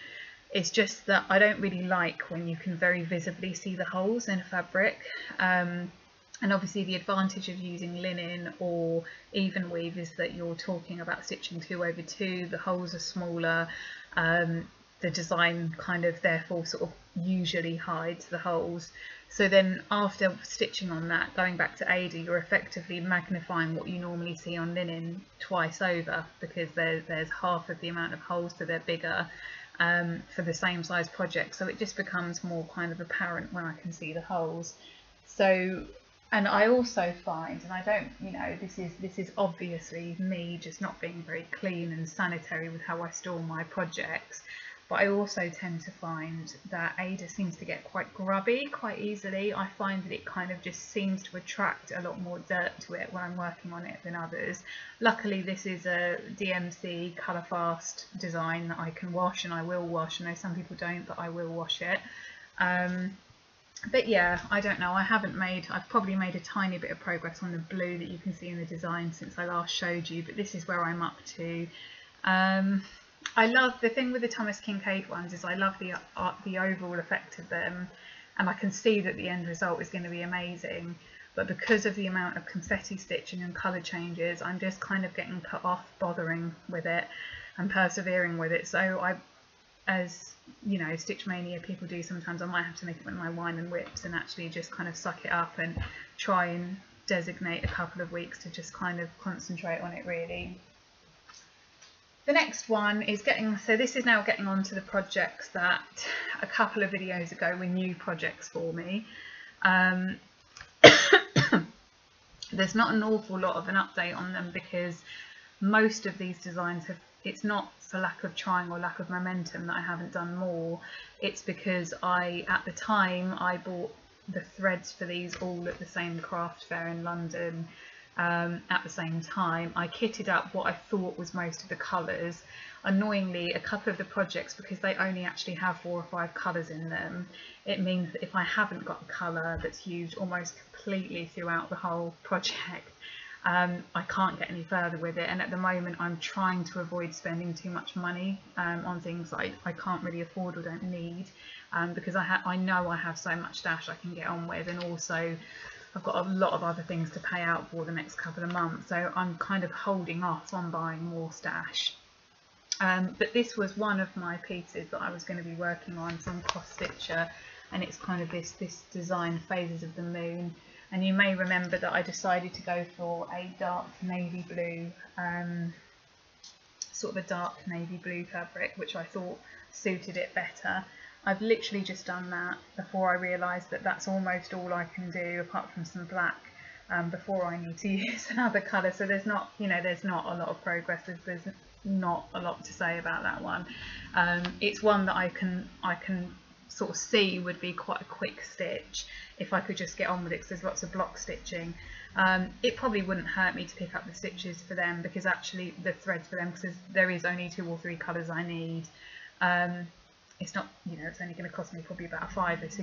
It's just that I don't really like when you can very visibly see the holes in a fabric, and obviously the advantage of using linen or even weave is that you're talking about stitching 2/2, the holes are smaller, the design kind of therefore sort of usually hides the holes. So then after stitching on that, going back to Aida, you're effectively magnifying what you normally see on linen twice over, because there's half of the amount of holes, so they're bigger for the same size project. So it just becomes more kind of apparent when I can see the holes. So, and I also find, and I don't, you know, this is obviously me just not being very clean and sanitary with how I store my projects, but I also tend to find that Aida seems to get quite grubby quite easily. I find that it kind of just seems to attract a lot more dirt to it when I'm working on it than others. Luckily this is a DMC colour fast design that I can wash, and I will wash. I know some people don't, but I will wash it. But yeah, I don't know, I've probably made a tiny bit of progress on the blue that you can see in the design since I last showed you, but this is where I'm up to. I love, the thing with the Thomas Kincaid ones is I love the overall effect of them, and I can see that the end result is going to be amazing, but because of the amount of confetti stitching and colour changes, I'm just kind of getting put off bothering with it and persevering with it. So as you know, Stitch Mania people do sometimes, I might have to make it with my wine and whips and actually just kind of suck it up and try and designate a couple of weeks to just kind of concentrate on it really. The next one is so this is now getting on to the projects that a couple of videos ago were new projects for me. There's not an awful lot of an update on them because most of these designs it's not for lack of trying or lack of momentum that I haven't done more. It's because at the time I bought the threads for these all at the same craft fair in London. At the same time, I kitted up what I thought was most of the colours. Annoyingly, a couple of the projects, because they only actually have 4 or 5 colours in them, it means that if I haven't got a colour that's used almost completely throughout the whole project, I can't get any further with it. And at the moment I'm trying to avoid spending too much money on things that I can't really afford or don't need, because I know I have so much stash I can get on with, and also I've got a lot of other things to pay out for the next couple of months, so I'm kind of holding off on buying more stash. But this was one of my pieces that I was going to be working on from Cross Stitcher, and it's kind of this design, Phases of the Moon. And you may remember that I decided to go for a dark navy blue, sort of a dark navy blue fabric, which I thought suited it better. I've literally just done that before I realised that that's almost all I can do apart from some black before I need to use another colour. So there's not, you know, there's not a lot of progress. There's not a lot to say about that one. It's one that I can sort of see would be quite a quick stitch if I could just get on with it, because there's lots of block stitching. It probably wouldn't hurt me to pick up the stitches for them, because actually the threads for them, because there is only 2 or 3 colours I need. It's not, you know, it's only going to cost me probably about a £5 to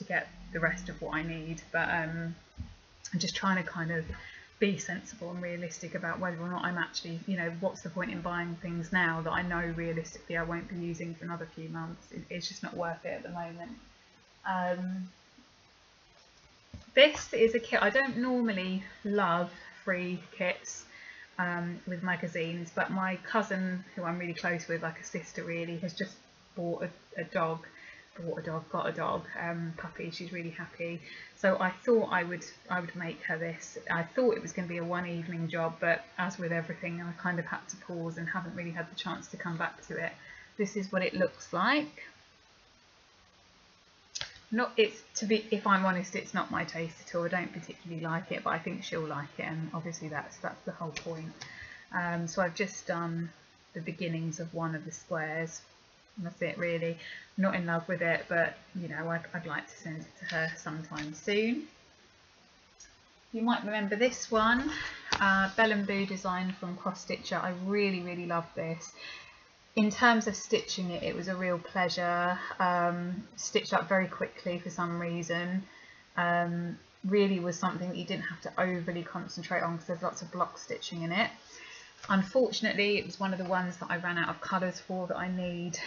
get the rest of what I need, but I'm just trying to kind of be sensible and realistic about whether or not I'm actually, you know, what's the point in buying things now that I know realistically I won't be using for another few months. It's just not worth it at the moment. This is a kit. I don't normally love free kits with magazines, but my cousin, who I'm really close with, like a sister really, has just got a dog, puppy. She's really happy. So I thought I would make her this. I thought it was going to be a one evening job, but as with everything, I kind of had to pause and haven't really had the chance to come back to it. This is what it looks like. If I'm honest, it's not my taste at all. I don't particularly like it, but I think she'll like it, and obviously that's the whole point. So I've just done the beginnings of one of the squares. And that's it really. Not in love with it, but you know, I'd like to send it to her sometime soon. You might remember this one, Bell and Boo design from Cross Stitcher. I really love this. In terms of stitching it, it was a real pleasure. Stitched up very quickly for some reason. Really was something that you didn't have to overly concentrate on because there's lots of block stitching in it. Unfortunately, it was one of the ones that I ran out of colours for that I need.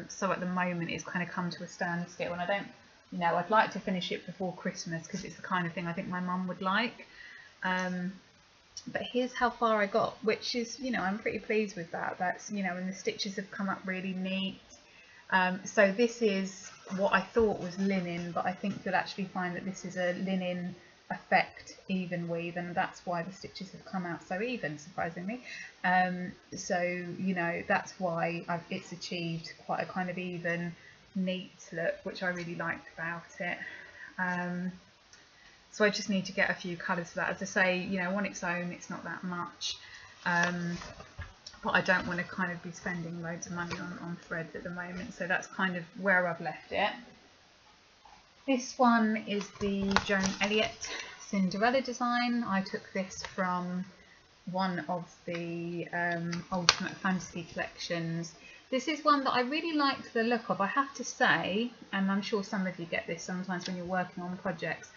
So at the moment it's kind of come to a standstill, and I don't, you know, I'd like to finish it before Christmas because it's the kind of thing I think my mum would like. But here's how far I got, which is, you know, I'm pretty pleased with that. That's, you know, and the stitches have come up really neat. So this is what I thought was linen, but I think you'll actually find that this is a linen effect even weave, and that's why the stitches have come out so even, surprisingly. So, you know, that's why it's achieved quite a kind of even, neat look, which I really liked about it. So I just need to get a few colours for that. As I say, you know, on its own it's not that much, but I don't want to kind of be spending loads of money on threads at the moment, so that's kind of where I've left it. This one is the Joan Elliott Cinderella design. I took this from one of the Ultimate Fantasy collections. This is one that I really liked the look of, I have to say, and I'm sure some of you get this sometimes when you're working on projects.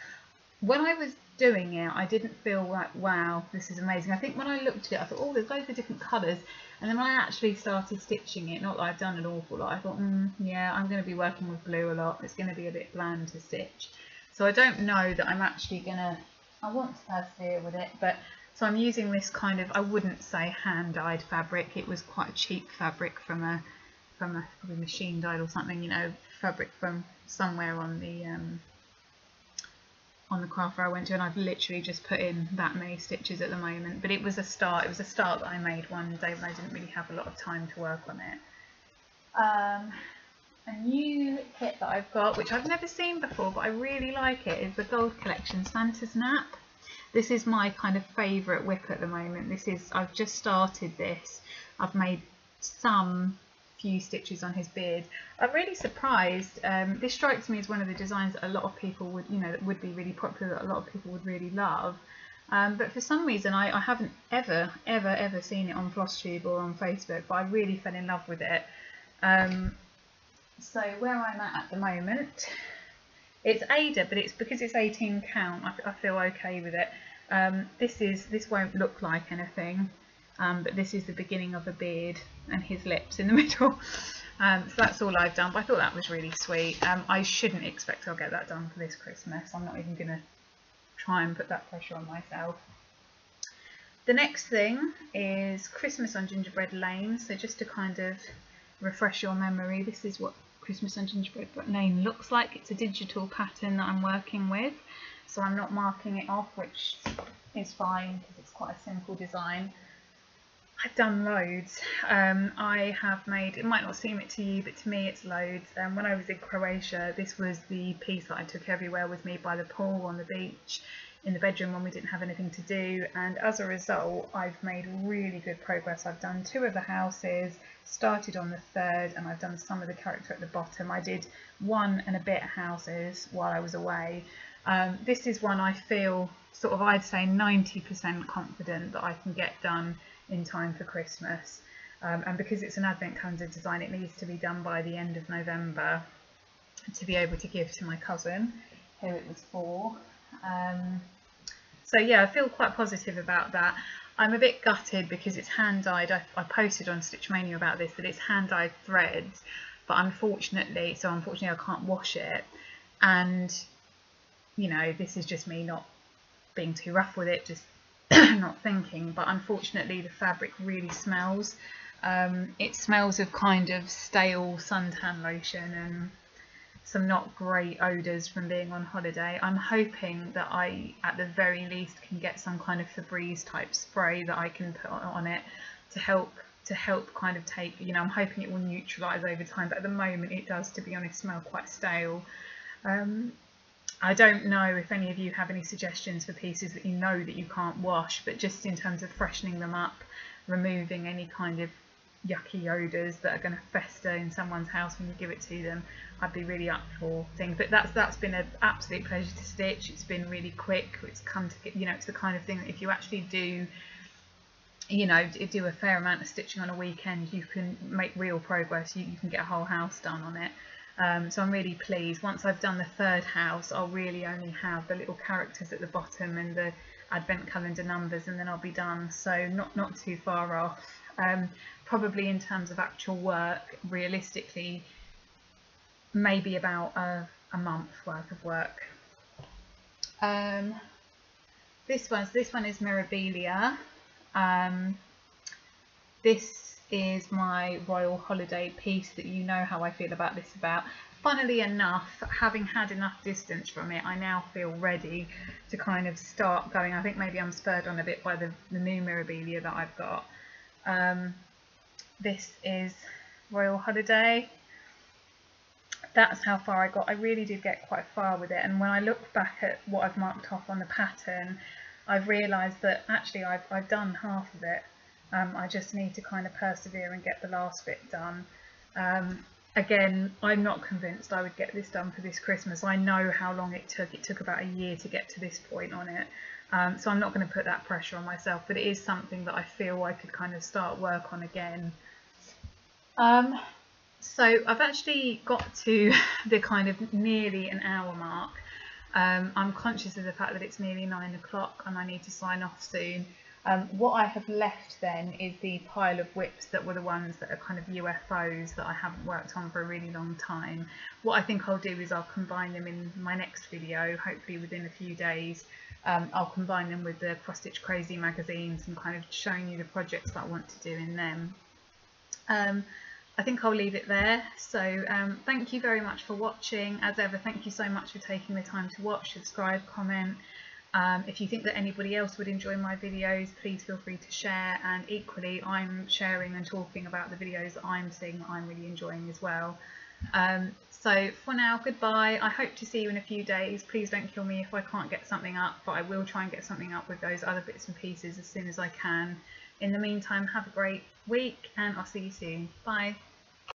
When I was doing it, I didn't feel like, wow, this is amazing. I think when I looked at it, I thought, oh, there's loads of different colours. And then when I actually started stitching it, not that I've done an awful lot, I thought, yeah, I'm going to be working with blue a lot. It's going to be a bit bland to stitch. So I don't know that I'm actually going to, I want to persevere with it. But so I'm using this kind of, I wouldn't say hand-dyed fabric. It was quite a cheap fabric from a probably machine dyed or something, you know, fabric from somewhere on the craft fair I went to, and I've literally just put in that many stitches at the moment. But it was a start. It was a start that I made one day when I didn't really have a lot of time to work on it. A new kit that I've got, which I've never seen before, but I really like it, is the Gold Collection Santa's Nap. This is my kind of favourite WIP at the moment. This is, I've just started this. I've made some few stitches on his beard. I'm really surprised. This strikes me as one of the designs that a lot of people would, you know, that would be really popular, that a lot of people would really love. But for some reason I haven't ever seen it on Flosstube or on Facebook, but I really fell in love with it. So where I'm at the moment, it's Ada, but it's because it's 18 count, I feel okay with it. This won't look like anything. But this is the beginning of a beard and his lips in the middle. So that's all I've done, but I thought that was really sweet. I shouldn't expect I'll get that done for this Christmas. I'm not even going to try and put that pressure on myself. The next thing is Christmas on Gingerbread Lane. So just to kind of refresh your memory, this is what Christmas on Gingerbread Lane looks like. It's a digital pattern that I'm working with, so I'm not marking it off, which is fine because it's quite a simple design. I've done loads. I have made, it might not seem it to you, but to me it's loads. When I was in Croatia, this was the piece that I took everywhere with me, by the pool, on the beach, in the bedroom when we didn't have anything to do, and as a result I've made really good progress. I've done 2 of the houses, started on the 3rd, and I've done some of the character at the bottom. I did 1 and a bit houses while I was away. This is one I feel sort of, I'd say 90% confident that I can get done in time for Christmas, and because it's an advent calendar design, it needs to be done by the end of November to be able to give to my cousin who it was for. So yeah, I feel quite positive about that. I'm a bit gutted because it's hand dyed. I posted on Stitch Mania about this, that it's hand dyed threads, but unfortunately I can't wash it. And you know, this is just me not being too rough with it, just not thinking, but unfortunately the fabric really smells. It smells of kind of stale suntan lotion and some not great odours from being on holiday. I'm hoping that I at the very least can get some kind of Febreze type spray that I can put on it to help kind of take, you know, I'm hoping it will neutralise over time, but at the moment it does, to be honest, smell quite stale. I don't know if any of you have any suggestions for pieces that you know that you can't wash, but just in terms of freshening them up, removing any kind of yucky odours that are going to fester in someone's house when you give it to them, I'd be really up for things. But that's been an absolute pleasure to stitch. It's been really quick. It's come to get, you know, it's the kind of thing that if you actually do, you know, do a fair amount of stitching on a weekend, you can make real progress. You can get a whole house done on it. So I'm really pleased. Once I've done the third house, I'll really only have the little characters at the bottom and the advent calendar numbers, and then I'll be done. So not too far off. Probably in terms of actual work, realistically, maybe about a month worth of work. This one is Mirabilia. This is my Royal Holiday piece that you know how I feel about this about. Funnily enough, having had enough distance from it, I now feel ready to kind of start going. I think maybe I'm spurred on a bit by the new Mirabilia that I've got. This is Royal Holiday. That's how far I got. I really did get quite far with it, and when I look back at what I've marked off on the pattern, I've realised that actually I've done half of it. I just need to kind of persevere and get the last bit done. Again, I'm not convinced I would get this done for this Christmas. I know how long it took. It took about a year to get to this point on it. So I'm not going to put that pressure on myself, but it is something that I feel I could kind of start work on again. So I've actually got to the kind of nearly an hour mark. I'm conscious of the fact that it's nearly 9 o'clock and I need to sign off soon. What I have left then is the pile of WIPs that were the ones that are kind of UFOs that I haven't worked on for a really long time. What I think I'll do is I'll combine them in my next video, hopefully within a few days. I'll combine them with the Cross Stitch Crazy magazines and kind of showing you the projects that I want to do in them. I think I'll leave it there. So thank you very much for watching. As ever, thank you so much for taking the time to watch, subscribe, comment. If you think that anybody else would enjoy my videos, please feel free to share, and equally I'm sharing and talking about the videos that I'm seeing that I'm really enjoying as well. So for now, goodbye. I hope to see you in a few days. Please don't kill me if I can't get something up, but I will try and get something up with those other bits and pieces as soon as I can. In the meantime, have a great week and I'll see you soon. Bye.